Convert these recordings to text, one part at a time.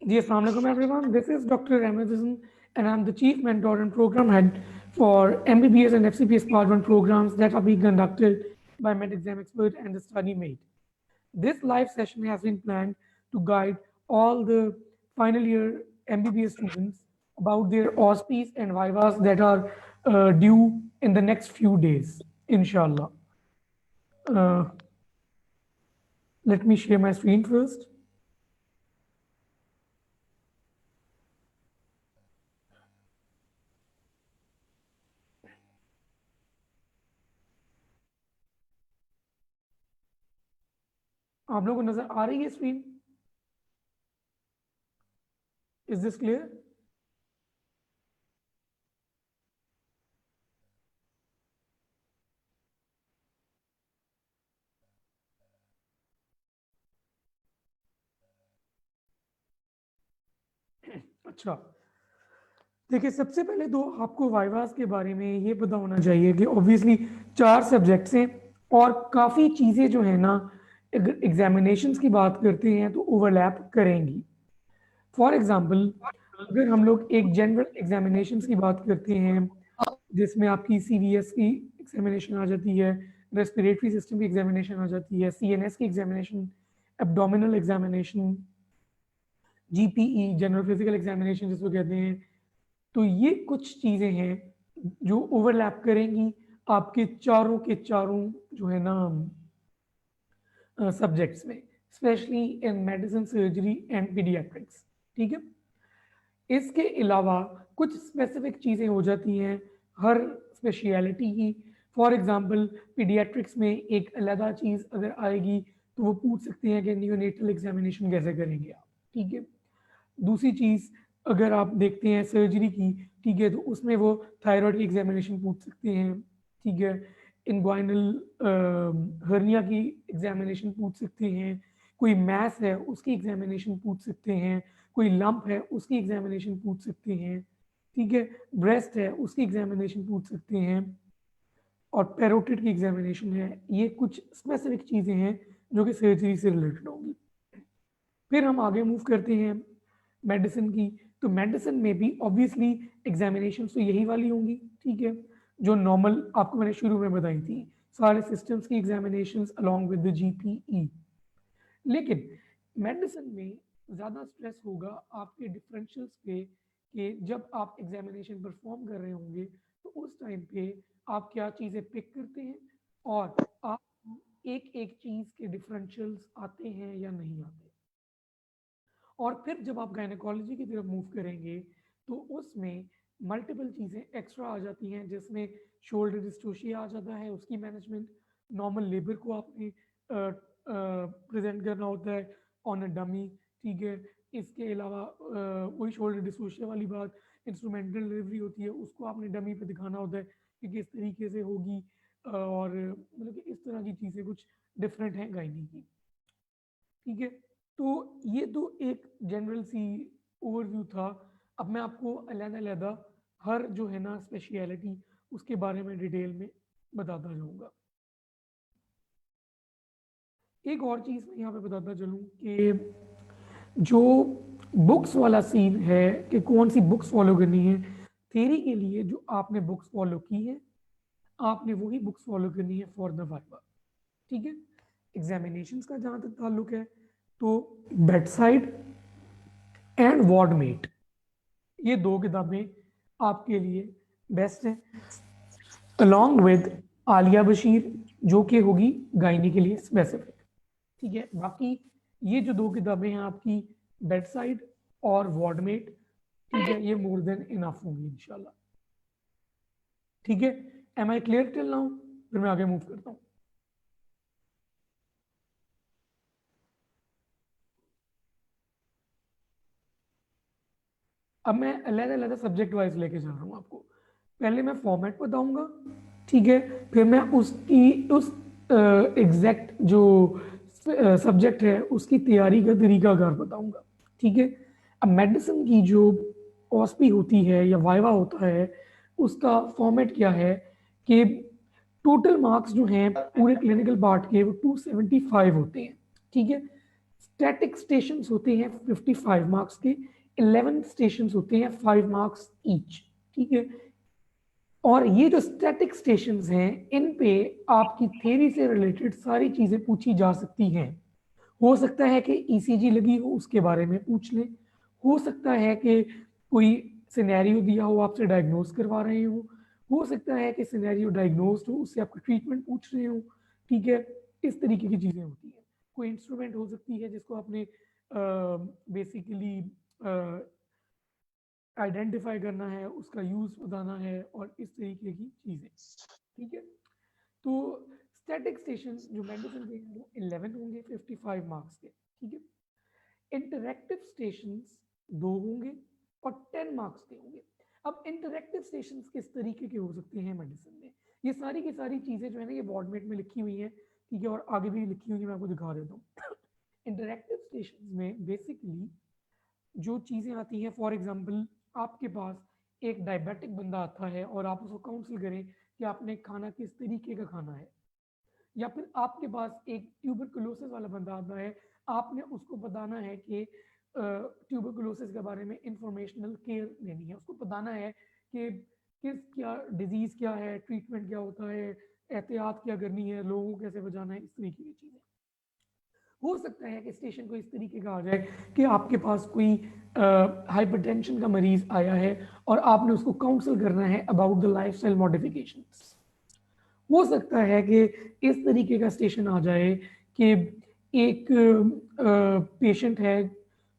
Dear Assalamu alaikum everyone, this is Dr. Ramazan and I'm the Chief Mentor and Program Head for MBBS and FCPS Part 1 programs that are being conducted by MedExam Expert and the StudyMate. This live session has been planned to guide all the final year MBBS students about their OSPs and Vivas that are due in the next few days, inshallah. Uh, Let me share my screen first. आप लोगों को नजर आ रही है screen? Is this clear? अच्छा, देखिए सबसे पहले तो आपको वाइवास के बारे में ये पता होना चाहिए कि ऑब्वियसली 4 सब्जेक्ट्स हैं और काफ़ी चीज़ें जो है ना एग्जामिनेशंस की बात करते हैं तो ओवरलैप करेंगी। फॉर एग्जांपल अगर हम लोग एक जनरल एग्जामिनेशंस की बात करते हैं जिसमें आपकी सीवीएस की एग्जामिनेशन आ जाती है, रेस्पिरेटरी सिस्टम की एग्जामिनेशन आ जाती है, सीएनएस की examination, abdominal examination, GPE general physical examination जिसको कहते हैं, तो ये कुछ चीज़ें हैं जो ओवरलैप करेंगी आपके चारों के चारों जो है ना सब्जेक्ट्स में, specially in medicine, surgery and paediatrics. ठीक है, इसके अलावा कुछ स्पेसिफिक चीज़ें हो जाती हैं हर स्पेशलिटी की। फॉर एग्जांपल पीडियाट्रिक्स में एक अलग चीज़ अगर आएगी तो वो पूछ सकते हैं कि नियोनेटल एग्जामिनेशन कैसे करेंगे आप। ठीक है, दूसरी चीज़ अगर आप देखते हैं सर्जरी की, ठीक है, तो उसमें वो थायराइड की एग्जामिनेशन पूछ सकते हैं। ठीक है, इनग्वाइनल हर्निया की एग्जामिनेशन पूछ सकते हैं, कोई मैस है उसकी एग्जामिनेशन पूछ सकते हैं, कोई लंप है उसकी एग्जामिनेशन पूछ सकते हैं। ठीक है, ब्रेस्ट है उसकी एग्जामिनेशन पूछ सकते हैं और पैरोटिड की एग्जामिनेशन है। ये कुछ स्पेसिफिक चीज़ें हैं जो कि सर्जरी से रिलेटेड होंगी। फिर हम आगे मूव करते हैं मेडिसिन की, तो मेडिसिन में भी ऑब्वियसली एग्जामिनेशन तो यही वाली होंगी। ठीक है, जो नॉर्मल आपको मैंने शुरू में बताई थी, सारे सिस्टम्स की examination along with the GPE. लेकिन मेडिसिन में ज़्यादा स्ट्रेस होगा आपके डिफरेंशियल्स पे कि जब आप एग्जामिनेशन परफॉर्म कर रहे होंगे तो उस टाइम पे आप क्या चीज़ें पिक करते हैं और आप एक एक चीज़ के डिफरेंशियल्स आते हैं या नहीं आते। और फिर जब आप गायनेकोलॉजी की तरफ मूव करेंगे तो उसमें मल्टीपल चीज़ें एक्स्ट्रा आ जाती हैं, जिसमें शोल्डर डिस्टोशिया आ जाता है, उसकी मैनेजमेंट, नॉर्मल लेबर को आपने प्रेजेंट करना होता है ऑन अ डमी। ठीक है, इसके अलावा वही शोल्डर डिस्टोशिया वाली बात, इंस्ट्रूमेंटल डिलीवरी होती है, उसको आपने डमी पे दिखाना होता है कि किस तरीके से होगी, और मतलब कि इस तरह की चीज़ें कुछ डिफरेंट हैं गायनी की। ठीक है, तो ये तो एक जनरल सी ओवरव्यू था। अब मैं आपको अलग-अलग हर जो है ना स्पेशलिटी उसके बारे में डिटेल में बताता जाऊंगा। एक और चीज़ मैं यहाँ पे बताता चलूँ कि जो बुक्स वाला सीन है कि कौन सी बुक्स फॉलो करनी है, थ्योरी के लिए जो आपने बुक्स फॉलो की है आपने वही बुक्स फॉलो करनी है फॉर द वाइवा। ठीक है, एग्जामिनेशंस का जहाँ तक ताल्लुक है तो बेड साइड एंड वार्डमेट, ये दो किताबें आपके लिए बेस्ट हैं, अलॉन्ग विद आलिया बशीर जो कि होगी गायनी के लिए स्पेसिफिक। ठीक है, बाकी ये जो दो किताबें हैं आपकी बेड साइड और वार्डमेट, ठीक है, ये मोर देन इनफ होंगी इंशाल्लाह। ठीक है, am I clear till now? फिर मैं आगे मूव करता हूँ। अब मैं अलग अलग सब्जेक्ट वाइज लेके चल रहा हूँ आपको। पहले मैं फॉर्मेट बताऊंगा, ठीक है, फिर मैं उसकी उस एग्जैक्ट जो सब्जेक्ट है उसकी तैयारी का तरीकाकार बताऊंगा। ठीक है, अब मेडिसिन की जो ऑस्पी होती है या वाइवा होता है उसका फॉर्मेट क्या है कि टोटल मार्क्स जो हैं पूरे क्लिनिकल पार्ट के वो 275 होते हैं। ठीक है, स्टैटिक स्टेशंस होते हैं 55 मार्क्स के, 11 स्टेशंस होते हैं 5 मार्क्स ईच, ठीक है। और ये जो स्टैटिक स्टेशंस हैं इन पे आपकी थ्योरी से रिलेटेड सारी चीजें पूछी जा सकती हैं। हो सकता है कि ईसीजी लगी हो उसके बारे में पूछ लें, हो सकता है कि कोई सिनेरियो दिया हो आपसे डायग्नोज करवा रहे हो सकता है कि सिनेरियो डायग्नोज हो उससे आपका ट्रीटमेंट पूछ रहे हो, ठीक है। इस तरीके की चीजें होती हैं। कोई इंस्ट्रूमेंट हो सकती है जिसको आपने बेसिकली आइडेंटिफाई करना है, उसका यूज बताना है और इस तरीके की चीजें, ठीक है। तो स्टैटिक स्टेशन जो मेडिसिन के हैं वो 11 होंगे 55 मार्क्स के, ठीक है। इंटरैक्टिव स्टेशंस 2 होंगे और 10 मार्क्स के होंगे। अब इंटरैक्टिव स्टेशंस किस तरीके के हो सकते हैं मेडिसिन में, ये सारी की सारी चीजें जो है ना ये बॉर्डमेट में लिखी हुई हैं, ठीक है, और आगे भी लिखी हुई है, मैं आपको दिखा देता हूँ। इंटरैक्टिव स्टेशंस में बेसिकली जो चीज़ें आती हैं, फॉर एग्जांपल आपके पास एक डायबिटिक बंदा आता है और आप उसको काउंसिल करें कि आपने खाना किस तरीके का खाना है, या फिर आपके पास एक ट्यूबरकुलोसिस वाला बंदा आता है, आपने उसको बताना है कि ट्यूबरकुलोसिस के बारे में इंफॉर्मेशनल केयर लेनी है, उसको बताना है कि किस क्या डिजीज़ क्या है, ट्रीटमेंट क्या होता है, एहतियात क्या करनी है, लोगों को कैसे बचाना है, इस तरीके की चीज़ें। हो सकता है कि स्टेशन को इस तरीके का आ जाए कि आपके पास कोई हाइपरटेंशन का मरीज आया है और आपने उसको काउंसिल करना है अबाउट द लाइफस्टाइल मॉडिफिकेशंस। हो सकता है कि इस तरीके का स्टेशन आ जाए कि एक पेशेंट है,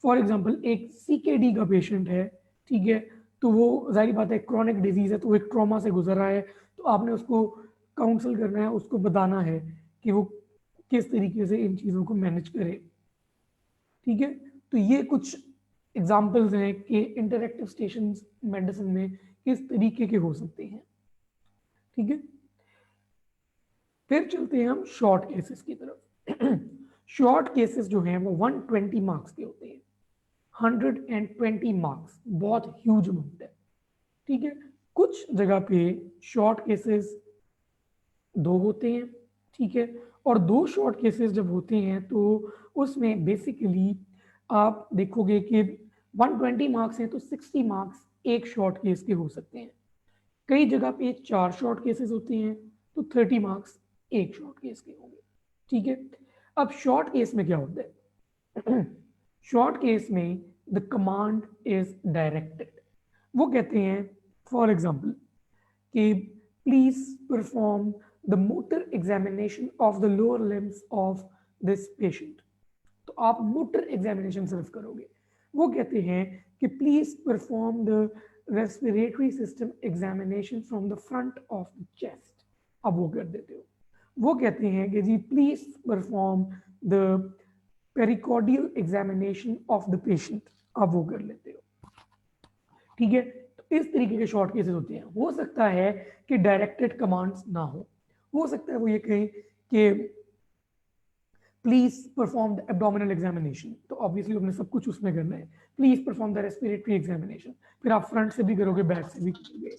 फॉर एग्जांपल एक सीकेडी का पेशेंट है, ठीक है, तो वो जाहिर बात है क्रॉनिक डिजीज है, तो वो एक ट्रॉमा से गुजर रहा है, तो आपने उसको काउंसिल करना है, उसको बताना है कि वो किस तरीके से इन चीज़ों को मैनेज करे, ठीक है। तो ये कुछ एग्जाम्पल्स हैं कि इंटरैक्टिव स्टेशन मेडिसिन में किस तरीके के हो सकते हैं, ठीक है। फिर चलते हैं हम शॉर्ट केसेस की तरफ। शॉर्ट केसेस जो हैं वो 120 मार्क्स के होते हैं। 120 मार्क्स बहुत ह्यूज अमाउंट है, ठीक है। कुछ जगह पे शॉर्ट केसेस 2 होते हैं, ठीक है, और 2 शॉर्ट केसेस जब होते हैं तो उसमें बेसिकली आप देखोगे कि 120 मार्क्स हैं तो 60 मार्क्स एक शॉर्ट केस के हो सकते हैं। कई जगह पे 4 शॉर्ट केसेस होते हैं तो 30 मार्क्स एक शॉर्ट केस के होंगे, ठीक है। अब शॉर्ट केस में क्या होता है? शॉर्ट केस में द कमांड इज डायरेक्टेड। वो कहते हैं फॉर एग्जांपल कि please perform the motor examination of the lower limbs of this patient. तो आप मोटर एग्जामिनेशन सिर्फ करोगे। वो कहते हैं कि please perform the respiratory system examination from the front of the chest, अब वो कर देते हो। वो कहते हैं कि जी please perform the precordial examination of the patient, अब वो कर लेते हो, ठीक है। तो इस तरीके के शॉर्ट केसेस होते हैं। हो सकता है कि डायरेक्टेड कमांड्स ना हो सकता है वो ये कहें कि please perform the abdominal examination, तो ऑब्वियसली आपने सब कुछ उसमें करना है। Please perform the respiratory examination, फिर आप फ्रंट से भी करोगे बैक से भी करोगे।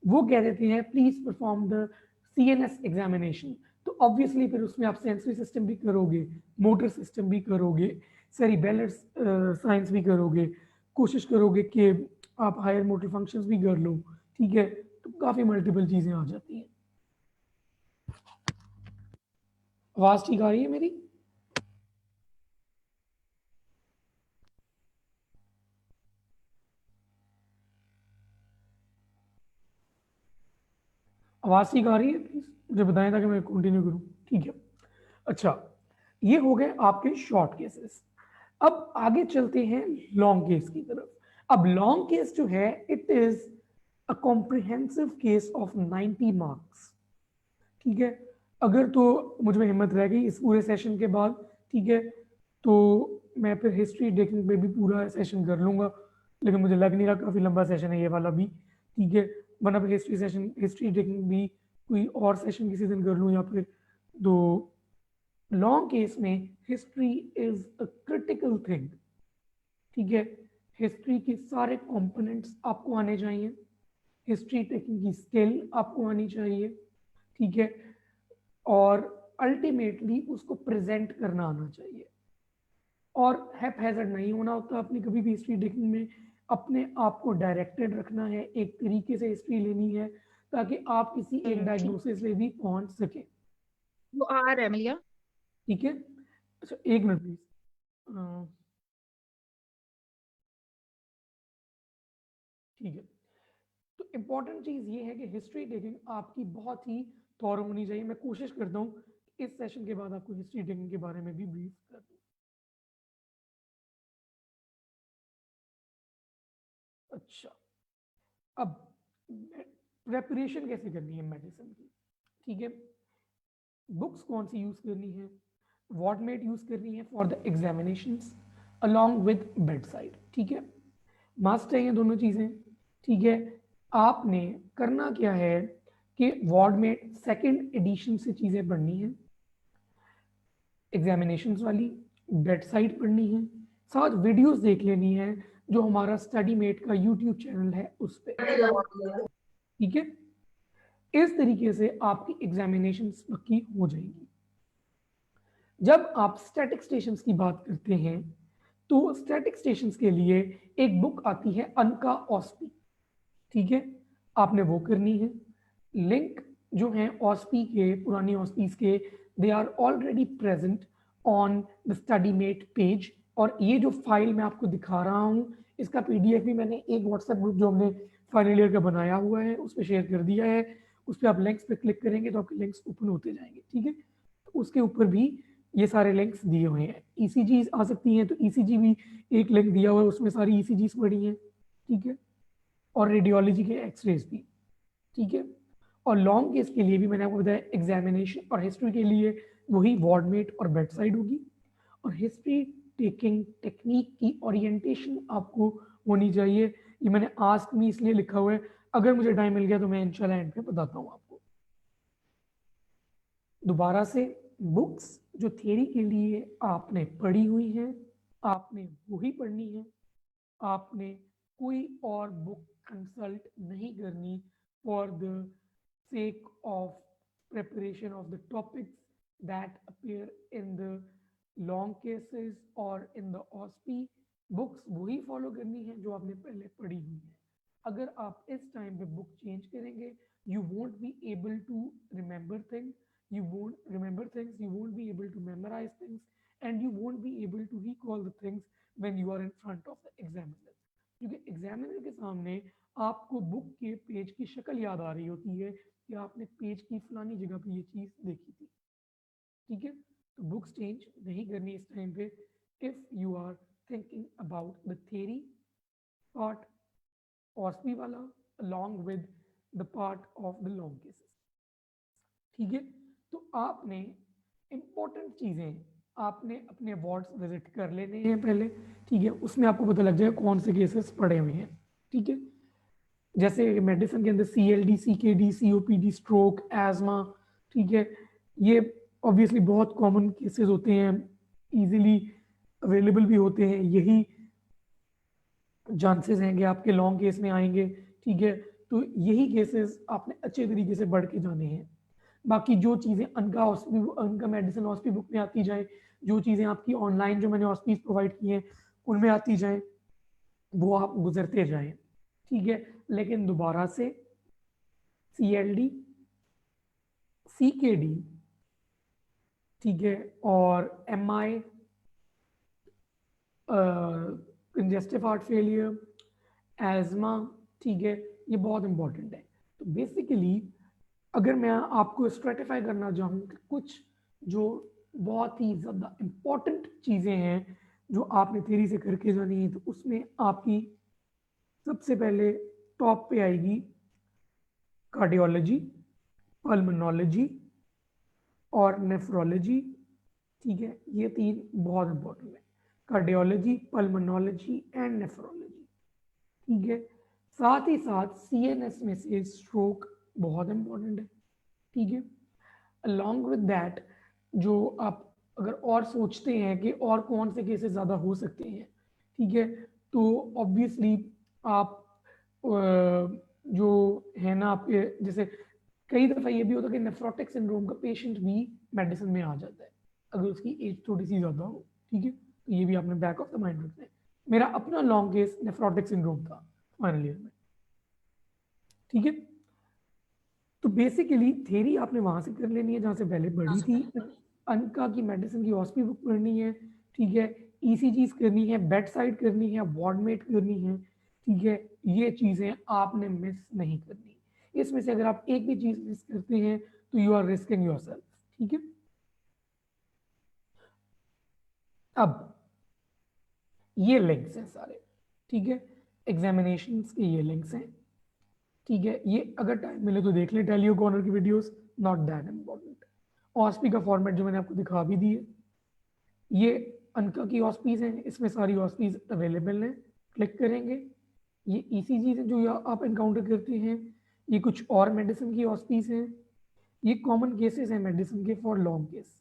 वो कह देते हैं please perform the CNS examination, तो ऑब्वियसली फिर उसमें आप सेंसरी सिस्टम भी करोगे, मोटर सिस्टम भी करोगे, सेरिबेलर साइंस भी करोगे, कोशिश करोगे कि आप हायर मोटर फंक्शंस भी कर लो, ठीक है। तो काफ़ी मल्टीपल चीज़ें आ जाती हैं। आवाज़ ठीक आ रही है मेरी? आवाज़ ठीक आ रही है? प्लीज़ मुझे बताएं ताकि मैं कंटिन्यू करूं, ठीक है। अच्छा, ये हो गए आपके शॉर्ट केसेस। अब आगे चलते हैं लॉन्ग केस की तरफ। अब लॉन्ग केस जो है it is a comprehensive case of 90 marks, ठीक है। अगर तो मुझ में हिम्मत रह गई इस पूरे सेशन के बाद, ठीक है, तो मैं फिर हिस्ट्री टेकिंग पे भी पूरा सेशन कर लूंगा, लेकिन मुझे लग नहीं रहा, काफ़ी लंबा सेशन है ये वाला भी, ठीक है। वरना फिर हिस्ट्री सेशन, हिस्ट्री टेकिंग भी कोई और सेशन किसी दिन कर लूँ, या फिर तो लॉन्ग केस में history is a critical thing, ठीक है। हिस्ट्री के सारे कंपोनेंट्स आपको आने चाहिए, हिस्ट्री टेकिंग की स्किल आपको आनी चाहिए, ठीक है, और अल्टीमेटली उसको प्रेजेंट करना आना चाहिए। और हैज़र्ड नहीं होना होता अपनी कभी भी हिस्ट्री टेकिंग में। अपने आप को डायरेक्टेड रखना है, एक तरीके से हिस्ट्री लेनी है ताकि आप किसी एक डायग्नोसिस पे भी पहुंच सके। वो आ रहा है मिलिया। ठीक है, अच्छा एक मिनट प्लीज। ठीक है, तो इम्पॉर्टेंट चीज़ ये है कि हिस्ट्री टेकिंग आपकी बहुत ही थॉरो होनी चाहिए। मैं कोशिश करता हूँ इस सेशन के बाद आपको हिस्ट्री टेकिंग के बारे में भी ब्रीफ कर दूँ। अच्छा, अब प्रेपरेशन कैसे करनी है मेडिसिन की, ठीक है। बुक्स कौन सी यूज़ करनी है, वॉटमेट यूज़ करनी है for the examinations along with bed side, ठीक है। मस्ट है ये दोनों चीज़ें, ठीक है। आपने करना क्या है कि वॉर्डमेट सेकंड एडिशन से चीज़ें पढ़नी है, एग्जामिनेशंस वाली, बेड साइड पढ़नी है, साथ वीडियोस देख लेनी है जो हमारा स्टडी मेट का यूट्यूब चैनल है उस पर, ठीक है। इस तरीके से आपकी एग्जामिनेशन पक्की हो जाएगी। जब आप स्टैटिक स्टेशंस की बात करते हैं तो स्टैटिक स्टेशंस के लिए एक बुक आती है अनका ऑस्पी, ठीक है, आपने वो करनी है। लिंक जो है ऑस्पी के, पुरानी ऑस्पीज के, they are already present on the study mate page. और ये जो फाइल मैं आपको दिखा रहा हूँ इसका पीडीएफ भी मैंने एक व्हाट्सएप ग्रुप जो हमने फाइनल ईयर का बनाया हुआ है उस पर शेयर कर दिया है। उस पर आप लिंक्स पे क्लिक करेंगे तो आपके लिंक्स ओपन होते जाएंगे, ठीक है। तो उसके ऊपर भी ये सारे लिंक्स दिए हुए हैं। ईसीजी आ सकती हैं तो ईसीजी भी एक लिंक दिया हुआ है, उसमें सारी ईसीजी पड़ी हैं, ठीक है। और रेडियोलॉजी के एक्सरेज भी, ठीक है। और लॉन्ग केस के लिए भी मैंने आपको बताया एग्जामिनेशन और हिस्ट्री के लिए वही वार्डमेट और बेड साइड होगी। और हिस्ट्री टेकिंग टेक्निक की ओरिएंटेशन आपको होनी चाहिए। ये मैंने आस्क मी इसलिए लिखा हुआ है, अगर मुझे टाइम मिल गया तो मैं इंशाल्लाह एंड पे बताता हूँ आपको। दोबारा से, बुक्स जो थियरी के लिए आपने पढ़ी हुई हैं आपने वही पढ़नी है, आपने कोई और बुक कंसल्ट नहीं करनी for the sake of preparation of the topics that appear in the long cases or in the OSPI books वही फॉलो करनी है जो आपने पहले पढ़ी हुई है। अगर आप इस टाइम पे बुक चेंज करेंगे you won't be able to remember things, you won't remember things, you won't be able to memorize things, and you won't be able to recall the things when you are in front of the examiner। क्योंकि examiner के सामने आपको book के page की शक्ल याद आ रही होती है कि आपने पेज की फलानी जगह पे ये चीज़ देखी थी, ठीक है। तो बुक्स चेंज नहीं करनी इस टाइम पे if you are thinking about the theory part OSPE वाला along with the part of the long cases, ठीक है। तो आपने इम्पोर्टेंट चीज़ें, आपने अपने वार्ड्स विजिट कर लेने हैं पहले, ठीक है। उसमें आपको पता लग जाएगा कौन से केसेस पड़े हुए हैं, ठीक है। जैसे मेडिसिन के अंदर CLD, CKD, COPD, stroke, asthma, ठीक है। ये ऑब्वियसली बहुत कॉमन केसेस होते हैं, इजीली अवेलेबल भी होते हैं, यही चांसेस हैं कि आपके लॉन्ग केस में आएंगे, ठीक है। तो यही केसेस आपने अच्छे तरीके से बढ़ के जाने हैं। बाकी जो चीज़ें अनका मेडिसिन हॉस्पी बुक में आती जाए, जो चीज़ें आपकी ऑनलाइन जो मैंने हॉस्पीज प्रोवाइड की हैं उनमें आती जाए, वो आप गुजरते जाएं, ठीक है। लेकिन दोबारा से CLD, CKD, ठीक है, और MI, congestive heart failure, asthma, ठीक है, ये बहुत इंपॉर्टेंट है। तो बेसिकली अगर मैं आपको स्ट्रेटिफाई करना चाहूँ कि कुछ जो बहुत ही ज़्यादा इम्पॉर्टेंट चीज़ें हैं जो आपने थ्योरी से करके जानी है, तो उसमें आपकी सबसे पहले टॉप पे आएगी कार्डियोलॉजी, पल्मोनोलॉजी और नेफ्रोलॉजी, ठीक है। ये तीन बहुत इंपॉर्टेंट है, कार्डियोलॉजी, पल्मोनोलॉजी एंड नेफ्रोलॉजी, ठीक है। साथ ही साथ CNS में से स्ट्रोक बहुत इंपॉर्टेंट है, ठीक है। अलॉन्ग विद दैट, जो आप अगर और सोचते हैं कि और कौन से केसेस ज़्यादा हो सकते हैं, ठीक है, तो ऑब्वियसली आप जो है ना आपके, जैसे कई दफ़ा ये भी होता है कि नेफ्रोटिक सिंड्रोम का पेशेंट भी मेडिसिन में आ जाता है अगर उसकी एज थोड़ी सी ज़्यादा हो, ठीक है। तो ये भी आपने बैक ऑफ द माइंड रखना है। मेरा अपना लॉन्ग केस नेफ्रोटिक सिंड्रोम था फाइनल ईयर में, ठीक है। तो बेसिकली थ्योरी आपने वहां से कर लेनी है जहां से पहले पढ़ी थी। अनका की मेडिसिन की हॉस्पी बुक पढ़नी है, ठीक है। ईसीजीज करनी है, बेड साइड करनी है, वार्डमेट करनी है, ठीक है। ये चीजें आपने मिस नहीं करनी। इसमें से अगर आप एक भी चीज मिस करते हैं तो यू आर रिस्किंग योरसेल्फ, ठीक है। अब ये लिंक्स हैं सारे, ठीक है। एग्जामिनेशंस के ये लिंक्स हैं, ठीक है। ये अगर टाइम मिले तो देख लें टेलियो कॉर्नर की वीडियोस, नॉट दैट इम्पोर्टेंट। ऑस्पी का फॉर्मेट जो मैंने आपको दिखा भी दी है, ये अनका की ऑस्पीज हैं, इसमें सारी ऑस्पीज अवेलेबल हैं। क्लिक करेंगे, ये ईसीजी हैं जो आप एनकाउंटर करते हैं, ये कुछ और मेडिसिन की ऑस्पीज हैं, ये कॉमन केसेस हैं मेडिसिन के फॉर लॉन्ग केस।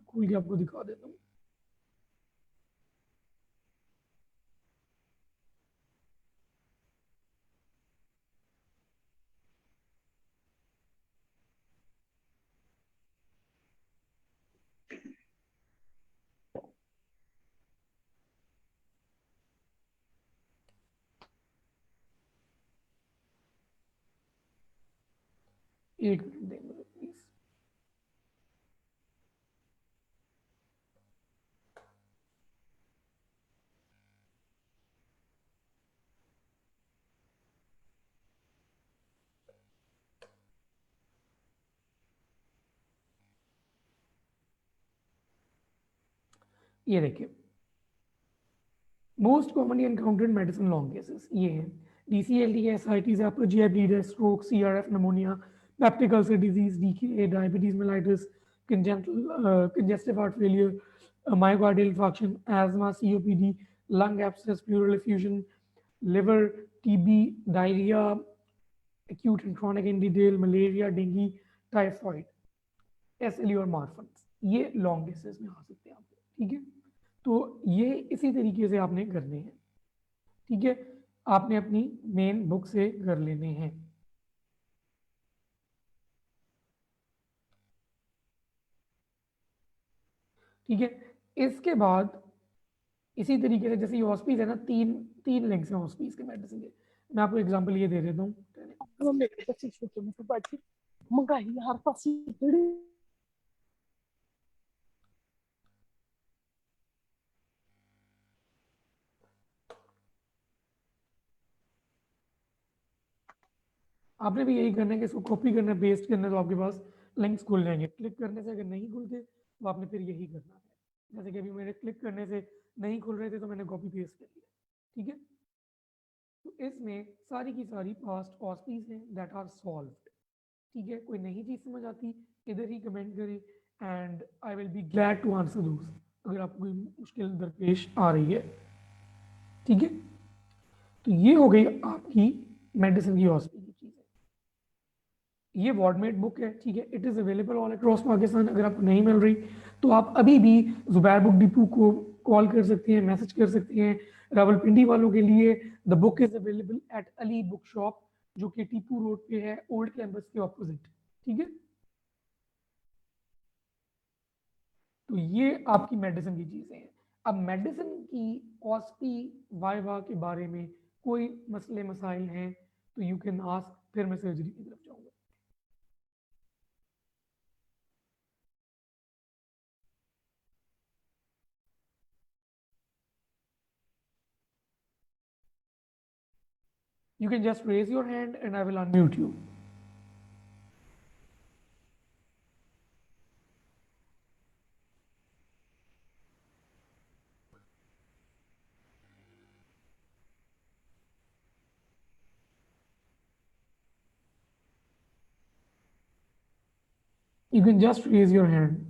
खोल के आपको दिखा देता हूँ। एक मिनट देंगे प्लीज। ये देखिए, most commonly encountered medicine long cases ये हैं। डीसीएलडी है, एसआईटीज, आपका जीआई ब्लीड है, stroke, CRF, pneumonia, peptic ulcer disease, DK, diabetes mellitus, congestive heart failure, myocardial infarction, asthma, COPD, lung abscess, pleural effusion, liver, TB, diarrhoea, acute and chronic in detail, malaria, dengue, typhoid, SLE और Marfan, ये long cases में आ सकते हैं आपको, ठीक है। तो ये इसी तरीके से आपने करने हैं, ठीक है। आपने अपनी मेन बुक से कर लेने हैं, ठीक है। इसके बाद इसी तरीके से जैसे ये हॉस्पीस है ना, तीन तीन लिंक्स हैं हॉस्पीस के मेडिसिन के। मैं आपको एग्जांपल ये दे देता हूँ। आपने भी यही करना है कि इसको कॉपी करना है, पेस्ट करना है, तो आपके पास लिंक्स खुल जाएंगे। क्लिक करने से अगर नहीं खुलते तो आपने फिर यही करना है। जैसे कि अभी मेरे क्लिक करने से नहीं खुल रहे थे तो मैंने कॉपी पेस्ट कर लिया, ठीक है। तो इसमें सारी की सारी पास्ट ऑस्पीज हैं दैट आर सॉल्व्ड, ठीक है। कोई नई चीज़ समझ आती इधर ही कमेंट करें and I will be glad to answer those, अगर आपको कोई मुश्किल दरपेश आ रही है, ठीक है। तो ये हो गई आपकी मेडिसिन की हॉस्पिटल की चीज़ है। ये वार्डमेट बुक है, ठीक है। It is available all across Pakistan. अगर आपको नहीं मिल रही तो आप अभी भी जुबैर बुक डिपो को कॉल कर सकते हैं, मैसेज कर सकते हैं। रावलपिंडी वालों के लिए the book is available at Ali book shop, जो कि टीपू रोड पे है, ओल्ड कैंपस के ऑपोजिट, ठीक है। तो ये आपकी मेडिसिन की चीज़ें हैं। अब मेडिसिन की ऑस्पी वाइवा के बारे में कोई मसले मसाइल हैं तो यू कैन आस्क, फिर मैं सर्जरी की तरफ जाऊंगा। You can just raise your hand and I will unmute you. You can just raise your hand.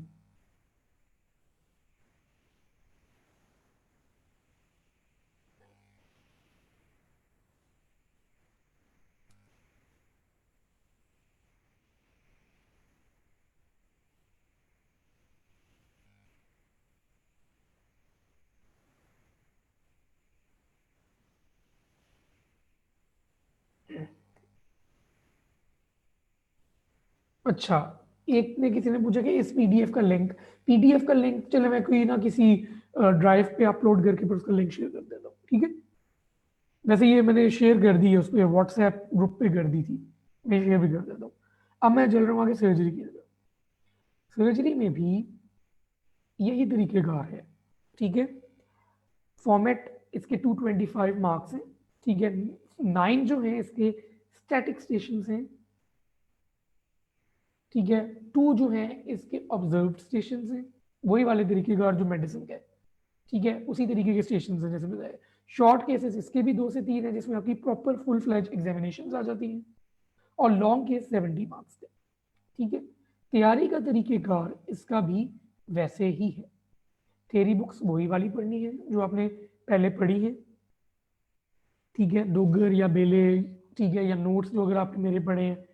अच्छा, एक ने किसी ने पूछा कि इस पीडीएफ का लिंक, पीडीएफ का लिंक चले मैं कोई ना किसी ड्राइव पे अपलोड करके फिर उसका लिंक शेयर कर देता हूँ, ठीक है। वैसे ये मैंने शेयर कर दी है, उस पर व्हाट्सएप ग्रुप पे कर दी थी, मैं शेयर भी कर देता हूँ। अब मैं चल रहा हूँ आगे सर्जरी की तरफ। सर्जरी में भी यही तरीकेकार है, ठीक है। फॉर्मेट इसके 225 मार्क्स हैं, ठीक है। 9 जो हैं इसके स्टैटिक स्टेशन हैं, ठीक है। 2 जो हैं इसके ऑब्जर्व स्टेशन हैं, वही वाले तरीकेकार जो मेडिसिन का है, ठीक है, उसी तरीके के स्टेशन हैं जैसे बताया। शॉर्ट केसेस इसके भी 2 से 3 हैं, जिसमें आपकी प्रॉपर फुल फ्लैज एग्जामिनेशन आ जाती हैं, और लॉन्ग केस 70 मार्क्स के, ठीक है। तैयारी का तरीकेकार इसका भी वैसे ही है। थेरी बुक्स वही वाली पढ़नी है जो आपने पहले पढ़ी है, ठीक है। डोगर या बेले, ठीक है, या नोट्स जो अगर आपने मेरे पढ़े हैं।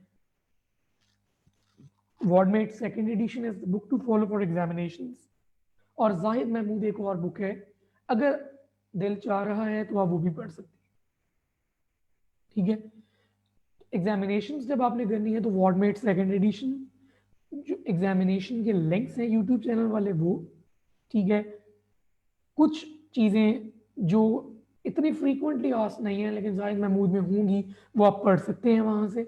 वॉर्डमेट second edition is the book to follow for examinations. और जाहिद महमूद एक और बुक है, अगर दिल चाह रहा है तो आप वो भी पढ़ सकते हैं, ठीक है। एग्जामिनेशंस जब आपने करनी है तो वॉर्डमेट सेकंड एडिशन, जो एग्जामिनेशन के लिंक्स हैं यूट्यूब चैनल वाले वो, ठीक है। कुछ चीज़ें जो इतनी फ्रीक्वेंटली आस्क नहीं है लेकिन जाहिद महमूद में होंगी, वो आप पढ़ सकते हैं वहाँ से,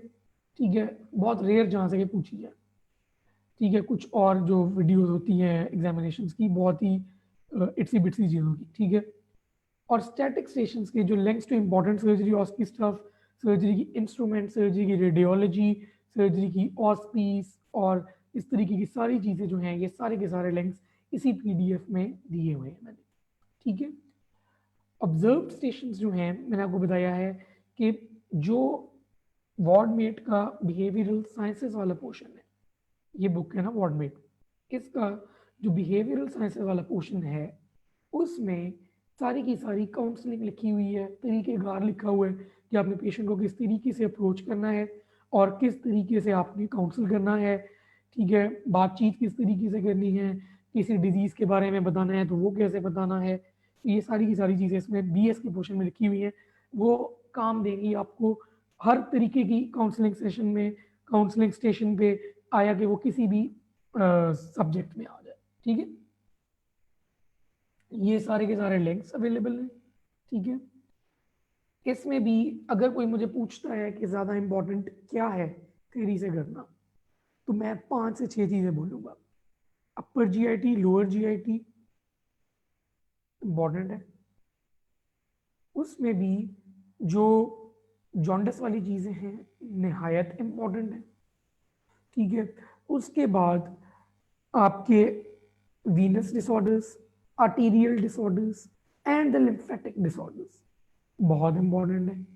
ठीक है। बहुत रेयर जहाँ से कि पूछी जाए, ठीक है। कुछ और जो वीडियोस होती हैं एग्जामिनेशंस की, बहुत ही इट्सी बिट्सी चीज़ों की, ठीक है। और स्टैटिक स्टेशंस के जो links to important surgery OSPE stuff, surgery की इंस्ट्रूमेंट, सर्जरी की रेडियोलॉजी, सर्जरी की ऑस्पीस, और इस तरीके की सारी चीज़ें जो हैं, ये सारे के सारे लिंक्स इसी पीडीएफ में दिए हुए हैं मैंने, ठीक है। ऑब्जर्व स्टेशन जो हैं मैंने आपको बताया है कि जो वार्डमेट का बिहेवियरल साइंसेस वाला पोर्शन है, ये बुक है ना वार्डमेट, इसका जो बिहेवियरल साइंसेस वाला पोर्शन है उसमें सारी की सारी काउंसलिंग लिखी हुई है, तरीकेकार लिखा हुआ है कि आपने पेशेंट को किस तरीके से अप्रोच करना है और किस तरीके से आपने काउंसल करना है, ठीक है। बातचीत किस तरीके से करनी है, किसी डिजीज़ के बारे में बताना है तो वो कैसे बताना है, ये सारी की सारी चीज़ें इसमें बीएस के पोर्शन में लिखी हुई हैं। वो काम देंगी आपको हर तरीके की काउंसलिंग सेशन में, काउंसलिंग स्टेशन पे आया कि वो किसी भी सब्जेक्ट में आ जाए, ठीक है। ये सारे के सारे लिंक्स अवेलेबल हैं, ठीक है। इसमें भी अगर कोई मुझे पूछता है कि ज़्यादा इम्पोर्टेंट क्या है थ्योरी से करना, तो मैं 5 से 6 चीज़ें बोलूँगा। अपर जीआईटी, लोअर जीआईटी इम्पॉर्टेंट है, उसमें भी जो जॉन्डिस वाली चीज़ें हैं निहायत इम्पॉर्टेंट है, ठीक है। उसके बाद आपके Venus disorders, arterial disorders and the lymphatic disorders बहुत इंपॉर्टेंट है।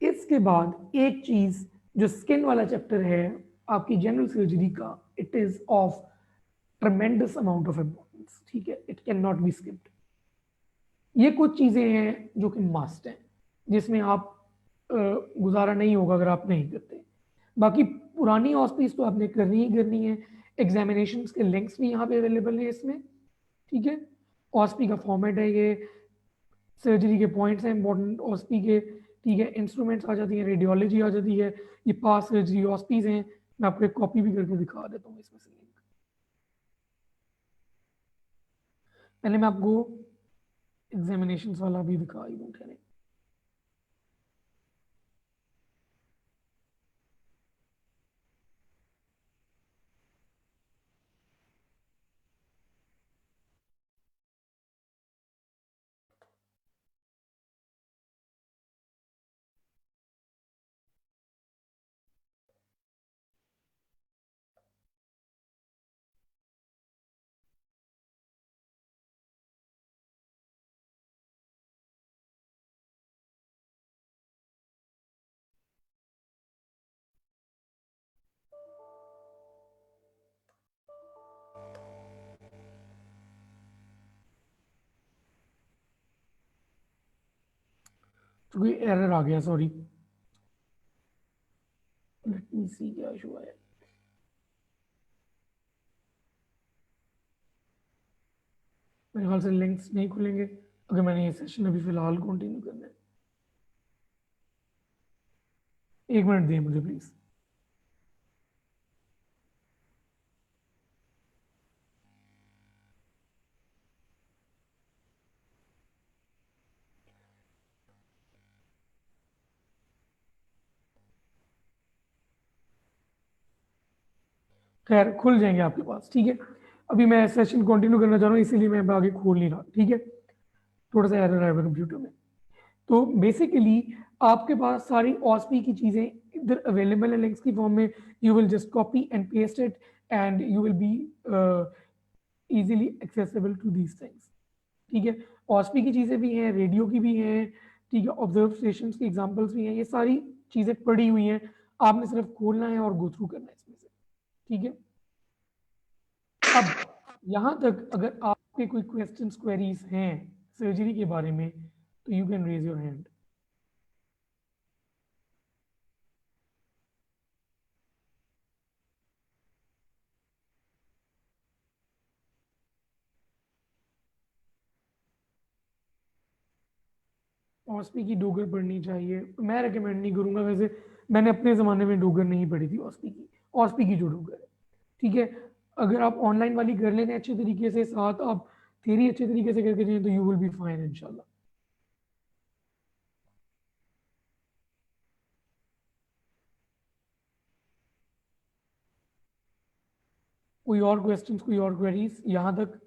इसके बाद एक चीज जो स्किन वाला चैप्टर है आपकी जनरल सर्जरी का, it is of tremendous amount of importance, ठीक है, it can not be skipped. ये कुछ चीजें हैं जो कि मस्ट हैं, जिसमें आप गुजारा नहीं होगा अगर आप नहीं करते। बाकी पुरानी ऑस्पीज तो आपने करनी ही करनी है। एग्जामिनेशन के लिंक्स भी यहाँ पे अवेलेबल है इसमें, ठीक है। ऑस्पी का फॉर्मेट है ये, सर्जरी के पॉइंट्स हैं इंपॉर्टेंट ऑस्पी के, ठीक है। इंस्ट्रूमेंट्स आ जाती हैं, रेडियोलॉजी आ जाती है, ये पास सर्जरी ऑस्पीज हैं। मैं आपको एक कॉपी भी करके दिखा देता हूँ इसमें से लिंक। पहले मैं आपको एग्जामिनेशन वाला भी दिखा ही दूँ, ठहरे। तो कोई एरर आ गया, सॉरी। लेट मी सी क्या इशू है। मेरे ख्याल से लिंक्स नहीं खुलेंगे अगर मैंने ये सेशन अभी फिलहाल कंटिन्यू करना है। एक मिनट दिए मुझे प्लीज। खैर खुल जाएंगे आपके पास, ठीक है। अभी मैं सेशन कंटिन्यू करना चाह रहा हूँ, इसीलिए मैं आगे खोल नहीं रहा, ठीक है। थोड़ा सा एरर आएगा कंप्यूटर में। तो बेसिकली आपके पास सारी OSPI की चीज़ें इधर अवेलेबल है लिंक्स की फॉर्म में। You will just copy and paste it and you will be easily accessible to these things, ठीक है। OSPI की चीज़ें भी हैं, रेडियो की भी हैं, ठीक है, ऑब्जर्व स्टेशन की एग्जाम्पल्स भी हैं, ये सारी चीज़ें पड़ी हुई हैं। आपने सिर्फ खोलना है और गो थ्रू करना है इसमें से, ठीक है। अब यहाँ तक अगर आपके कोई क्वेश्चंस क्वेरीज हैं सर्जरी के बारे में तो you can raise your hand. OSPI की डोगर पढ़नी चाहिए, मैं रिकमेंड नहीं करूंगा वैसे। मैंने अपने ज़माने में डोगर नहीं पढ़ी थी OSPI की जो डोगर है, ठीक है। अगर आप ऑनलाइन वाली कर लेते हैं अच्छे तरीके से, साथ आप थेरी अच्छे तरीके से करके जाएं तो यू विल बी फाइन इंशाल्लाह। कोई और क्वेश्चंस, कोई और क्वेरीज यहाँ तक?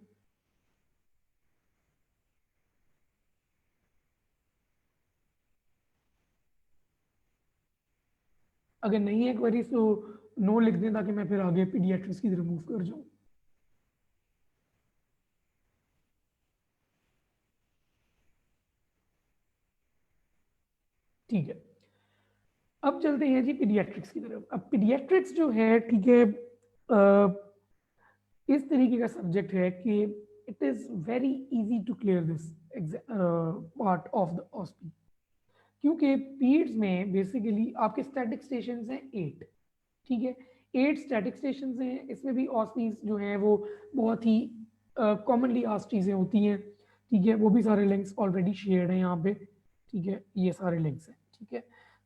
अगर नहीं है क्वेरीज तो नो लिख दें ताकि मैं फिर आगे पीडियाट्रिक्स की तरफ मूव कर जाऊँ। ठीक है, अब चलते हैं जी पीडियाट्रिक्स की तरफ। अब पीडियाट्रिक्स जो है, ठीक है, इस तरीके का सब्जेक्ट है कि it is very easy to clear this part of the OSPI, क्योंकि पीड्स में बेसिकली आपके स्टैटिक स्टेशन हैं 8, ठीक है। 8 स्टैटिक स्टेशन हैं, इसमें भी OSPIs जो हैं वो बहुत ही कॉमनली आस्क चीज़ें होती हैं, ठीक है। वो भी सारे लिंक्स ऑलरेडी शेयर्ड हैं यहाँ पे, ठीक है, ये सारे लिंक्स हैं, ठीक है।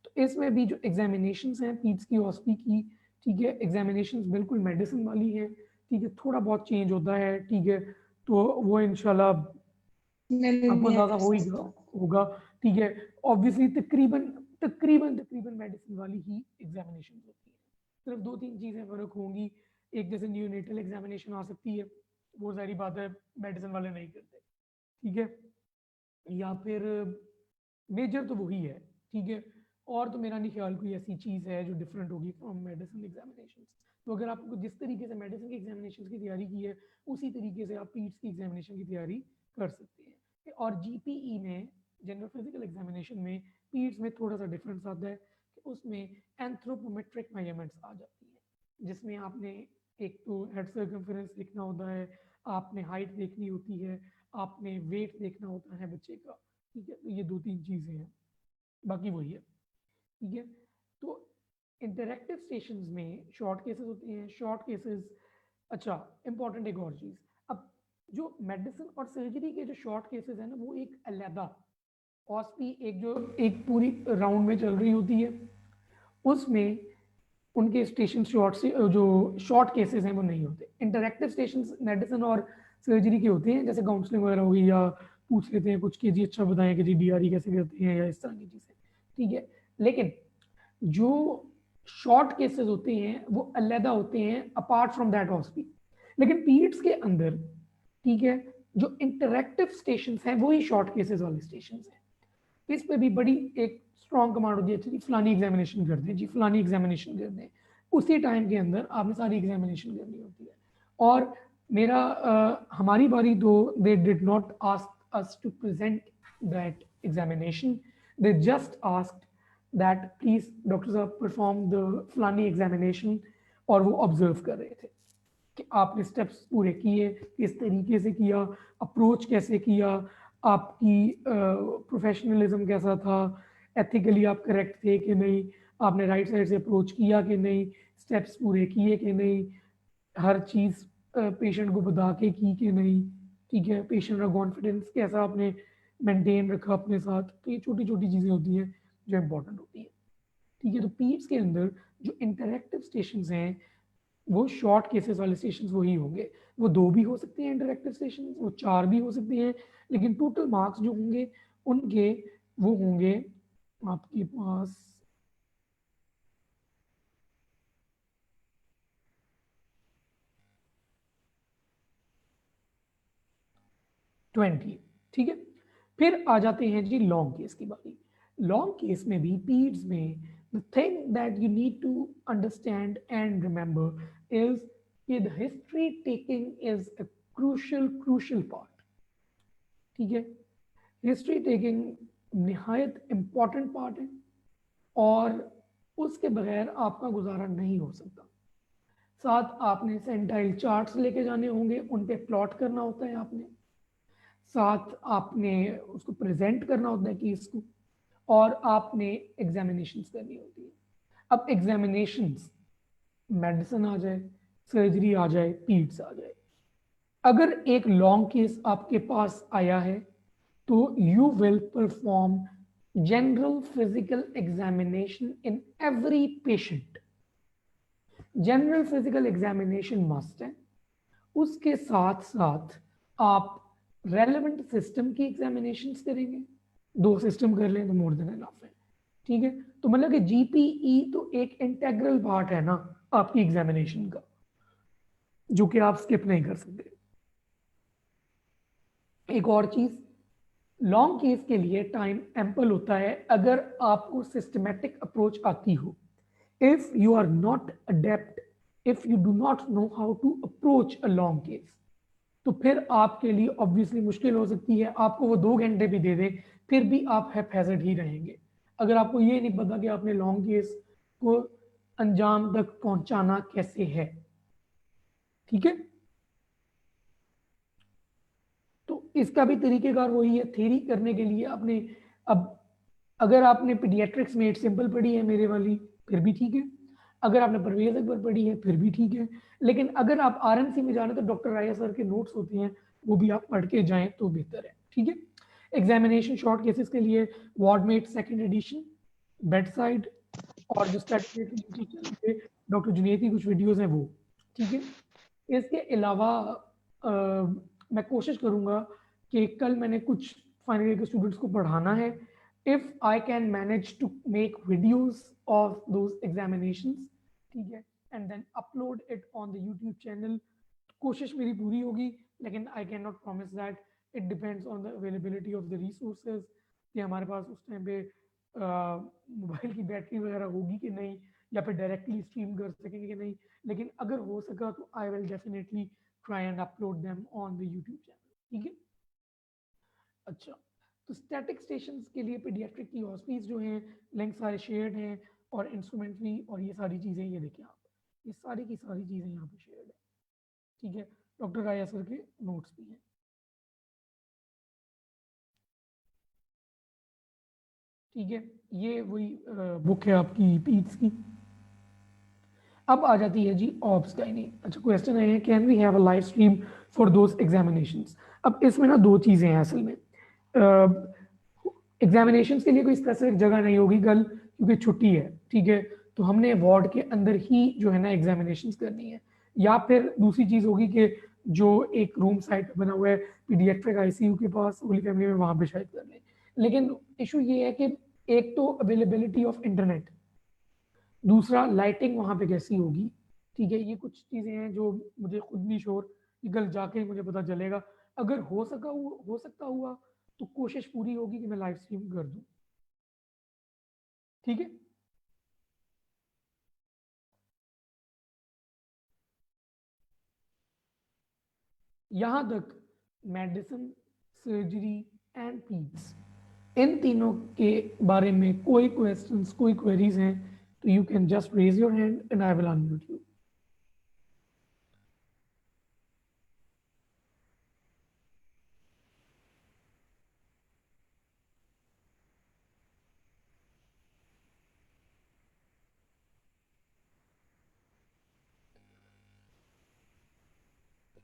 तो इसमें भी जो एग्जामिनेशन हैं पीड्स की OSPI की, ठीक है, एग्जामिनेशन बिल्कुल मेडिसिन वाली है, ठीक है, थोड़ा बहुत चेंज होता है, ठीक है। तो वो इंशाल्लाह आपको अंदाजा हो ही होगा, ठीक है। ऑब्वियसली तकरीबन तकरीबन तकरीबन मेडिसिन वाली ही एग्जामिनेशन होती है, सिर्फ 2-3 चीज़ें फ़र्क होंगी। एक जैसे न्यूनेटल एग्जामिनेशन आ सकती है, वो सारी बात है मेडिसिन वाले नहीं करते, ठीक है। या फिर मेजर तो वही है, ठीक है। और तो मेरा नहीं ख्याल कोई ऐसी चीज़ है जो डिफरेंट होगी फ्रॉम मेडिसिन एग्जामिनेशन। तो अगर आपको जिस तरीके से मेडिसिन की एग्जामिनेशन की तैयारी की है उसी तरीके से आप पीट्स की एग्जामिनेशन की तैयारी कर सकते हैं। और GPE में, जनरल फिजिकल एग्जामिनेशन में, पीट्स में थोड़ा सा डिफरेंस आता है कि उसमें एंथ्रोपोमेट्रिक मेजरमेंट्स आ जाती है, जिसमें आपने एक तो हेड सर्कमफेरेंस देखना होता है, आपने हाइट देखनी होती है, आपने वेट देखना होता है बच्चे का, ठीक है। तो ये 2-3 चीज़ें हैं, बाकी वही है, ठीक है। तो इंटरेक्टिव स्टेशंस में शॉर्ट केसेस होते हैं, शॉर्ट केसेस। अच्छा, इंपॉर्टेंट एक और चीज़, अब जो मेडिसिन और सर्जरी के जो शॉर्ट केसेस हैं ना, वो एक अलहदा OSPI एक जो एक पूरी राउंड में चल रही होती है, उसमें उनके स्टेशन शॉर्ट से जो शॉर्ट केसेस हैं वो नहीं होते। इंटरेक्टिव स्टेशन मेडिसिन और सर्जरी के होते हैं, जैसे काउंसलिंग वगैरह हो गई, या पूछ लेते हैं कुछ कि जी अच्छा बताएं कि जी DRE कैसे करते हैं, या इस तरह की चीज़ें, ठीक है। लेकिन जो शॉर्ट केसेस होते हैं वो अलहदा होते हैं अपार्ट फ्रॉम दैट OSPI। लेकिन पीरियड्स के अंदर, ठीक है, जो इंटरेक्टिव स्टेशन हैं वही शॉर्ट केसेस वाले स्टेशन हैं। इस पे भी बड़ी एक स्ट्रॉन्ग कमांड होती है, जी फलानी एग्जामिनेशन कर दें, जी फलानी एग्जामिनेशन कर दें, उसी टाइम के अंदर आपने सारी एग्जामिनेशन करनी होती है। और मेरा हमारी बारी तो they did not ask us to present that examination, they just asked that please doctor साहब परफॉर्म द फलानी एग्जामिनेशन, और वो ऑब्जर्व कर रहे थे कि आपने स्टेप्स पूरे किए, किस तरीके से किया, अप्रोच कैसे किया, आपकी प्रोफेशनलिज्म कैसा था, एथिकली आप करेक्ट थे कि नहीं, आपने राइट साइड से अप्रोच किया कि नहीं, स्टेप्स पूरे किए कि नहीं, हर चीज़ पेशेंट को बता के की कि नहीं, ठीक है, पेशेंट का कॉन्फिडेंस कैसा आपने मेंटेन रखा अपने साथ। तो ये छोटी छोटी चीज़ें होती हैं जो इंपॉर्टेंट होती है, ठीक है। तो पीड्स के अंदर जो इंटरेक्टिव स्टेशन हैं वो शॉर्ट केसेस वाले स्टेशन वही होंगे। वो 2 भी हो सकते हैं इंटरेक्टिव स्टेशन, वो 4 भी हो सकते हैं, लेकिन टोटल मार्क्स जो होंगे उनके वो होंगे आपके पास 20, ठीक है। फिर आ जाते हैं जी लॉन्ग केस की बारी। लॉन्ग केस में भी पीड्स में the thing that you need to understand and remember is कि the history taking is a crucial part, ठीक है। हिस्ट्री टेकिंग निहायत इंपॉर्टेंट पार्ट है और उसके बगैर आपका गुजारा नहीं हो सकता। साथ आपने सेंटाइल चार्ट्स लेके जाने होंगे, उन पे प्लॉट करना होता है आपने, साथ आपने उसको प्रेजेंट करना होता है केस को, और आपने एग्जामिनेशंस करनी होती है। अब एग्जामिनेशंस मेडिसिन आ जाए, सर्जरी आ जाए, पीड्स आ जाए, अगर एक लॉन्ग केस आपके पास आया है तो you will perform general physical examination in every patient. General physical examination must है। उसके साथ साथ आप रेलेवेंट सिस्टम की एग्जामिनेशंस करेंगे। 2 सिस्टम कर लें तो मोर देन इनफ है, ठीक है। तो मतलब कि जीपीई तो एक इंटेग्रल पार्ट है ना आपकी एग्जामिनेशन का, जो कि आप स्किप नहीं कर सकते। एक और चीज, लॉन्ग केस के लिए टाइम एम्पल होता है अगर आपको सिस्टमेटिक अप्रोच आती हो। If you are not adept, if you do not know how to approach a long case, तो फिर आपके लिए ऑब्वियसली मुश्किल हो सकती है। आपको वो 2 घंटे भी दे दें फिर भी आप हैफेजर्ड ही रहेंगे, अगर आपको ये नहीं पता कि आपने लॉन्ग केस को अंजाम तक पहुंचाना कैसे है, ठीक है। तो इसका भी तरीकेकार वही है। थ्योरी करने के लिए आपने, अब अगर आपने पीडियाट्रिक्स में सिंपल पढ़ी है मेरे वाली फिर भी ठीक है, अगर आपने परवेज अकबर पढ़ी है फिर भी ठीक है, लेकिन अगर आप आरएमसी में जाना तो डॉक्टर राया सर के नोट्स होते हैं, वो भी आप पढ़ के जाएं तो बेहतर है, ठीक है। एग्जामिनेशन शॉर्ट केसेस के लिए वार्डमेट सेकंड एडिशन, बेड साइड, और जो स्टैटिस्टिक्स यूट्यूब चैनल पे डॉक्टर जुनेद की कुछ वीडियोस हैं वो, ठीक है। इसके अलावा मैं कोशिश करूंगा कि कल मैंने कुछ फाइनल ईयर के स्टूडेंट्स को पढ़ाना है। If I can manage to make videos of those examinations, ठीक है, and then upload it on the YouTube channel, कोशिश मेरी पूरी होगी, लेकिन I can not promise that. It depends on the availability of the resources कि हमारे पास उस टाइम पे मोबाइल की बैटरी वगैरह होगी कि नहीं, या फिर डायरेक्टली स्ट्रीम कर सकेंगे कि नहीं। लेकिन अगर हो सका तो I will definitely try and upload them on the YouTube channel, ठीक है। अच्छा, तो स्टैटिक स्टेशंस के लिए पीडियाट्रिक की हॉस्पिस जो हैं लिंक सारे शेयर्ड हैं, और इंस्ट्रूमेंट्री और ये सारी चीज़ें, ये देखिए आप, ये सारी की सारी चीज़ें यहाँ पे शेयर्ड है, ठीक है। डॉक्टर राया सर के नोट्स भी हैं, ठीक है। ये वही बुक है आपकी पीट्स की। अब आ जाती है जी ऑब्स गाइनी। अच्छा, क्वेश्चन है can we have a live stream for those examinations. अब इसमें ना 2 चीज़ें हैं असल में। एग्जामिनेशंस के लिए कोई स्पेसिफिक जगह नहीं होगी कल, क्योंकि छुट्टी है, ठीक है। तो हमने वार्ड के अंदर ही जो है ना एग्जामिनेशंस करनी है, या फिर दूसरी चीज़ होगी कि जो एक रूम साइड बना हुआ है पीडियाट्रिक आईसीयू के पास होली फैमिली में, वहाँ पे शायद कर लें। लेकिन इशू ये है कि एक तो अवेलेबिलिटी ऑफ इंटरनेट, दूसरा लाइटिंग वहाँ पे कैसी होगी, ठीक है। ये कुछ चीज़ें हैं जो मुझे खुद नहीं श्योर, कल जाके मुझे पता चलेगा। अगर हो सकता हुआ तो कोशिश पूरी होगी कि मैं लाइव स्ट्रीम कर दूं, ठीक है। यहाँ तक मेडिसिन, सर्जरी एंड पीड्स, इन तीनों के बारे में कोई क्वेश्चंस, कोई क्वेरीज हैं तो you can just raise your hand and I will unmute you.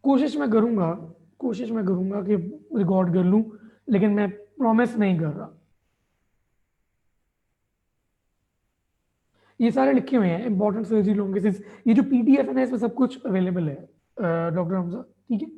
कोशिश मैं करूंगा, कोशिश मैं करूंगा कि रिकॉर्ड कर लूं, लेकिन मैं प्रॉमिस नहीं कर रहा। ये सारे लिखे हुए हैं इंपॉर्टेंट सर्जरी लॉन्ग केसेस, ये जो पीडीएफ है ना इसमें सब कुछ अवेलेबल है डॉक्टर हमजा, ठीक है।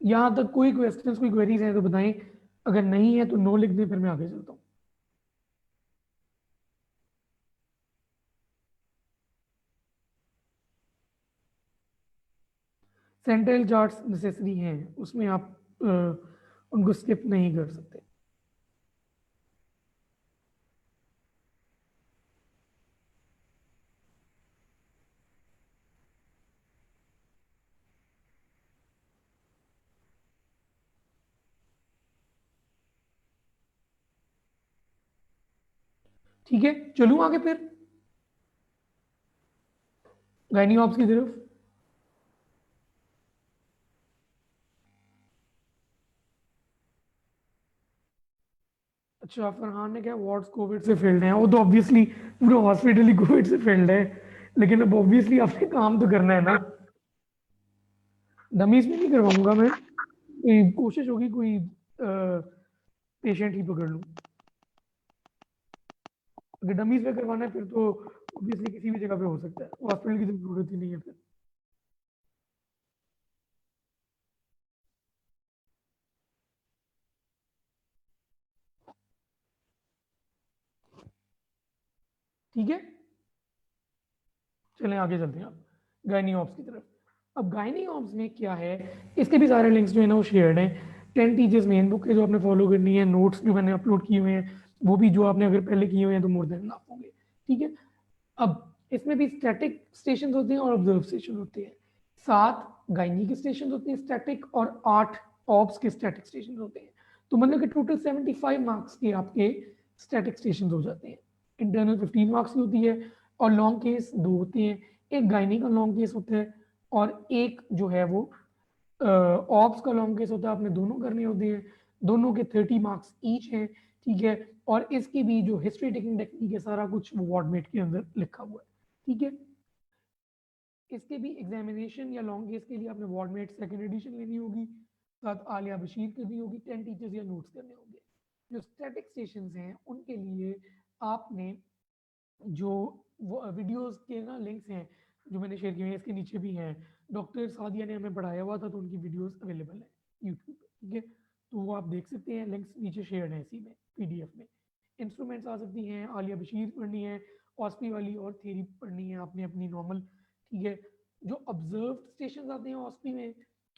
यहाँ तक कोई क्वेश्चंस, कोई क्वेरीज हैं तो बताएं, अगर नहीं है तो नो लिख दें, फिर मैं आगे चलता हूँ। सेंट्रल चार्ट्स नेसेसरी हैं, उसमें आप उनको स्किप नहीं कर सकते। ठीक है, चलूं आगे फिर गायनी ऑप्स की तरफ। अच्छा, फरहान ने क्या वार्ड्स कोविड से फील्ड हैं, वो तो ऑब्वियसली पूरा हॉस्पिटल ही कोविड से फील्ड है, लेकिन अब ऑब्वियसली आपने काम तो करना है ना। डमीज में नहीं करवाऊंगा मैं, कोशिश होगी कोई पेशेंट ही पकड़ लूं। अगर डमीज में करवाना है फिर तो ऑब्वियसली किसी भी जगह पे हो सकता है, हॉस्पिटल की तो जरूरत ही नहीं है फिर। ठीक है, चलें आगे चलते हैं अब गायनी ऑप्स की तरफ। अब गायनी ऑप्स में क्या है, इसके भी सारे लिंक्स जो है ना वो शेयर्ड हैं। 10 टीचर्स मेन बुक है जो आपने फॉलो करनी है, नोट्स जो मैंने अपलोड किए हुए हैं वो भी जो आपने अगर पहले किए हुए हैं तो मोर देन इनफ होंगे। ठीक है, अब इसमें भी स्टैटिक स्टेशन होते हैं और ऑब्जर्व स्टेशन होते हैं। 7 गायनी के स्टेशन होते हैं स्टैटिक, और 8 ऑब्स के स्टैटिक स्टेशन होते हैं। तो मतलब कि टोटल 75 मार्क्स के आपके स्टैटिक स्टेशन हो जाते हैं। इंटरनल 15 मार्क्स की होती है, और लॉन्ग केस 2 होते हैं। एक गायनी का लॉन्ग केस होता है और एक जो है वो ऑब्स का लॉन्ग केस होता है। आपने दोनों करने होते हैं, दोनों के 30 मार्क्स ईच हैं। ठीक है, और इसकी भी जो हिस्ट्री टेकिंग टेक्निक है सारा कुछ वो वार्डमेट के अंदर लिखा हुआ है। ठीक है, इसके भी एग्जामिनेशन या लॉन्ग केस के लिए आपने वार्डमेट सेकंड एडिशन लेनी होगी, साथ आलिया बशीर करनी होगी, 10 टीचर्स या नोट्स करने होंगे। जो स्टैटिक स्टेशन हैं उनके लिए आपने जो वीडियोस के ना लिंक्स हैं जो मैंने शेयर किए हैं, इसके नीचे भी हैं। डॉक्टर सादिया ने हमें पढ़ाया हुआ था तो उनकी वीडियोस अवेलेबल है यूट्यूब पे। ठीक है, तो वो आप देख सकते हैं, लिंक्स नीचे शेयर है इसी में पीडीएफ में। इंस्ट्रूमेंट्स आ सकती हैं, आलिया बशीर पढ़नी है, ऑस्पी वाली और थेरी पढ़नी है आपने अपनी नॉर्मल। ठीक है, जो ऑब्जर्व स्टेशन आते हैं ऑस्पी में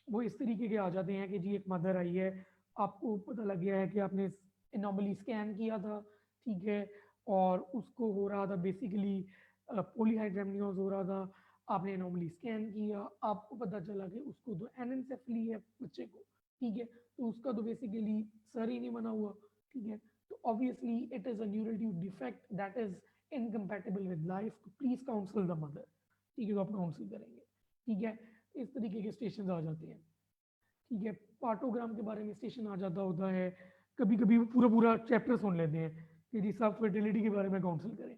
वो इस तरीके के आ जाते हैं कि जी एक मदर आई है, आपको पता लग गया है कि आपने नॉर्मली स्कैन किया था। ठीक है, और उसको हो रहा था बेसिकली पॉलीहाइड्रेमनियोज हो रहा था, आपने नॉर्मली स्कैन किया, आपको पता चला कि उसको तो एनेंसेफली है बच्चे को। ठीक है, तो उसका तो बेसिकली सर ही नहीं बना हुआ। ठीक है, तो obviously it is a neural tube defect that is incompatible with life, तो प्लीज काउंसिल द मदर। ठीक है, तो आप काउंसिल करेंगे। ठीक है, इस तरीके के स्टेशन आ जाते हैं। ठीक है, पार्टोग्राम के बारे में स्टेशन आ जाता होता है। कभी कभी पूरा पूरा चैप्टर सुन लेते हैं कि जी सब फर्टिलिटी के बारे में काउंसिल करें।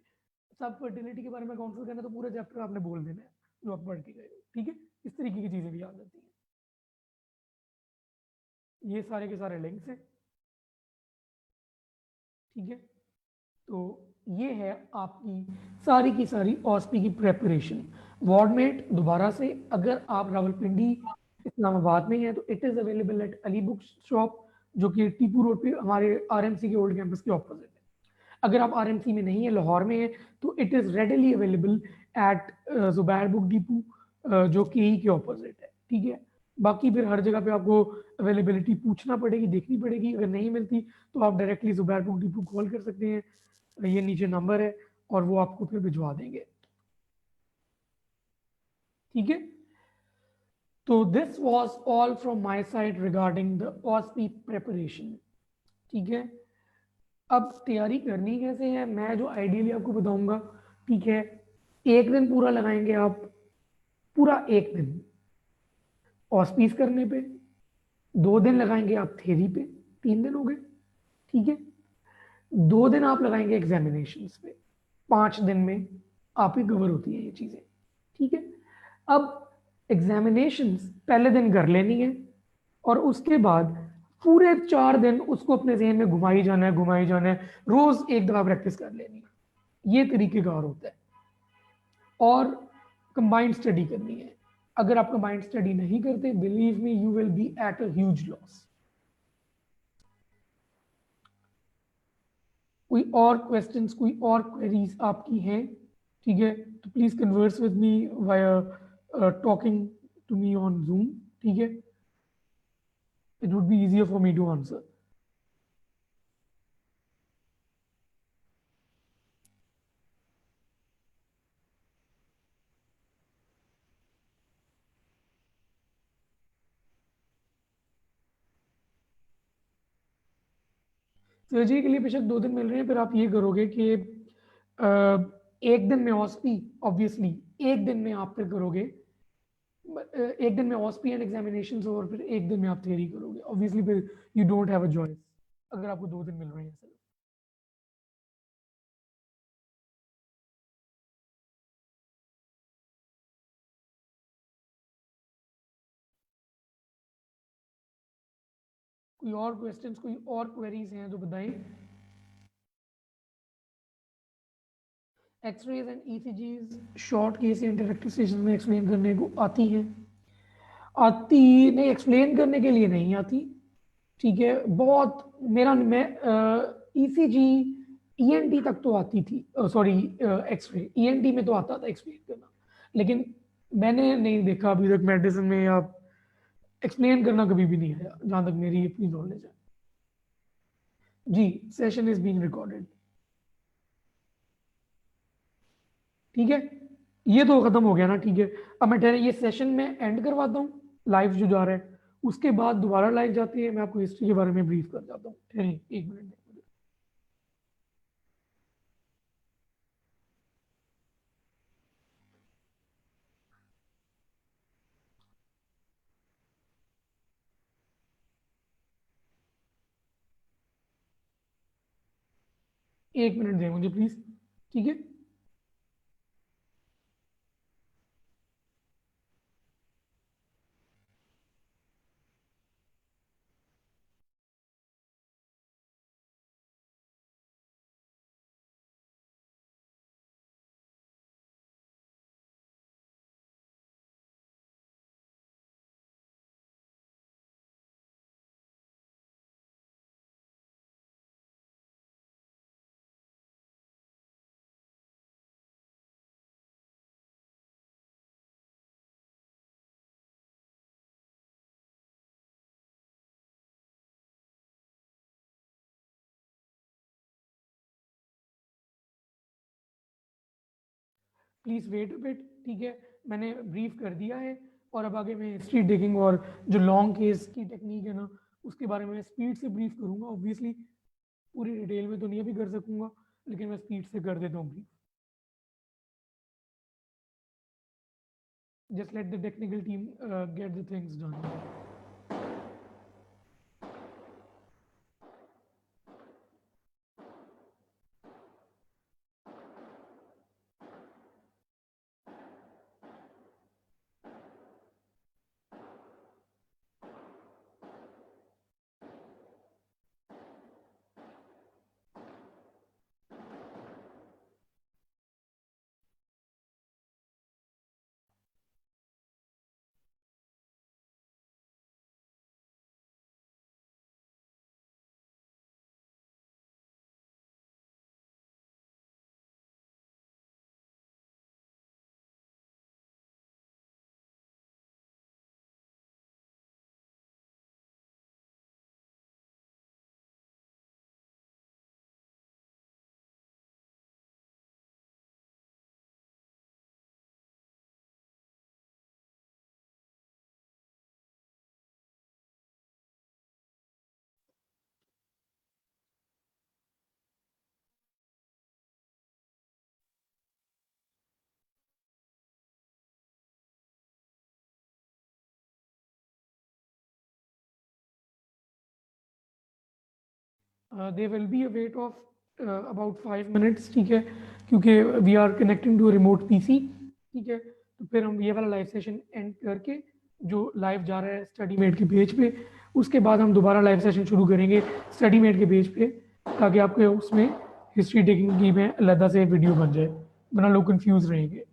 सब फर्टिलिटी के बारे में काउंसिल करना तो पूरा चैप्टर आपने बोल देना है जो आप पढ़ के गए हो। ठीक है, इस तरीके की चीज़ें भी आ जाती हैं। ये सारे के सारे लिंक्स हैं। ठीक है, तो ये है आपकी सारी की सारी ऑस्पी की प्रेपरेशन। वार्डमेट दोबारा से, अगर आप रावलपिंडी इस्लामाबाद में है तो it is available at Ali book shop, जो कि टीपू रोड पे हमारे आरएमसी के ओल्ड कैंपस के ऑपोजिट है। अगर आप आरएमसी में नहीं है, लाहौर में है, तो it is readily available at Zubair book depot, जो के के ऑपोजिट है। ठीक है, बाकी फिर हर जगह पे आपको अवेलेबिलिटी पूछना पड़ेगी, देखनी पड़ेगी। अगर नहीं मिलती तो आप directly Zubair book depot call कर सकते हैं, ये नीचे नंबर है, और वो आपको फिर भिजवा देंगे। ठीक है, तो this was all from my side regarding the OSPE preparation. ठीक है, अब तैयारी करनी कैसे है मैं जो आइडियली आपको बताऊंगा। ठीक है, एक दिन पूरा लगाएंगे आप, पूरा एक दिन ऑस्पीस करने पे, 2 दिन लगाएंगे आप थेरी पे, 3 दिन हो गए। ठीक है, 2 दिन आप लगाएंगे एग्जामिनेशन पे, 5 दिन में आप ही कवर होती है ये चीज़ें। ठीक है, अब एग्जामिनेशन पहले दिन कर लेनी है, और उसके बाद पूरे 4 दिन उसको अपने जहन में घुमाई जाना है, घुमाई जाना है, रोज एक दफा प्रैक्टिस कर लेनी है। ये तरीकेकार होता है, और कंबाइंड स्टडी करनी है। अगर आप कंबाइंड स्टडी नहीं करते, believe me you will B at a huge loss. कोई और क्वेश्चंस, कोई और क्वेरीज आपकी हैं, ठीक है, तो please converse with me via talking to me on Zoom, ठीक है, it would be easier for me to answer. Surgery के लिए बेशक 2 दिन मिल रहे हैं, फिर आप ये करोगे कि एक दिन में ऑस्पी, ऑब्वियसली एक दिन में आप फिर करोगे, एक दिन में ऑस्पी एंड एग्जामिनेशन और फिर एक दिन में आप थ्योरी करोगे, ऑब्वियसली फिर you don't have a choice अगर आपको 2 दिन मिल रहे हैं सिर्फ। कोई और क्वेश्चंस, कोई और क्वेरीज हैं तो बताएं। एक्सरेज एंड ईसीजीज शॉर्ट केस या इंटरैक्टिव सेशन में एक्सप्लेन करने को आती हैं? आती नहीं, एक्सप्लेन करने के लिए नहीं आती, ठीक है, बहुत मेरा मैं ईसीजी ईएनटी तक तो आती थी, सॉरी एक्सरे ईएनटी में तो आता था एक्सप्लेन करना, लेकिन मैंने नहीं देखा अभी तक मेडिसिन में या एक्सप्लेन करना कभी भी नहीं आया, जहां तक मेरी अपनी नॉलेज है। जी, सेशन इज बीइंग रिकॉर्डेड, ठीक है, ये तो खत्म हो गया ना, ठीक है। अब मैं ठहरे, ये सेशन में एंड करवाता हूँ, लाइव जो जा रहा है, उसके बाद दोबारा लाइव जाती है, मैं आपको हिस्ट्री के बारे में ब्रीफ कर जाता हूँ, ठहरे 1 मिनट। एक मिनट दें मुझे प्लीज, ठीक है। प्लीज़ वेट अ बिट, ठीक है, मैंने ब्रीफ कर दिया है, और अब आगे मैं हिस्ट्री डिगिंग और जो लॉन्ग केस की टेक्निक है ना, उसके बारे में स्पीड से ब्रीफ करूंगा, ऑब्वियसली पूरी डिटेल में तो नहीं अभी कर सकूंगा, लेकिन मैं स्पीड से कर देता हूँ brief. Just let the technical team get the things done. They will be a wait of about 5 minutes, ठीक है, क्योंकि we are connecting to remote PC, ठीक है, तो फिर हम ये वाला लाइव सेशन एंड करके जो लाइव जा रहा है स्टडी मेट के पेज पे, उसके बाद हम दोबारा लाइव सेशन शुरू करेंगे स्टडी मेट के पेज पे, ताकि आपके उसमें हिस्ट्री टेकिंग की में अलग से वीडियो बन जाए, वरना लोग कंफ्यूज रहेंगे।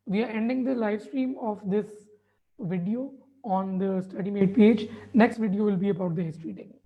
we are ending the live stream of this video on the StudyMate page. Next video will be about the history taking.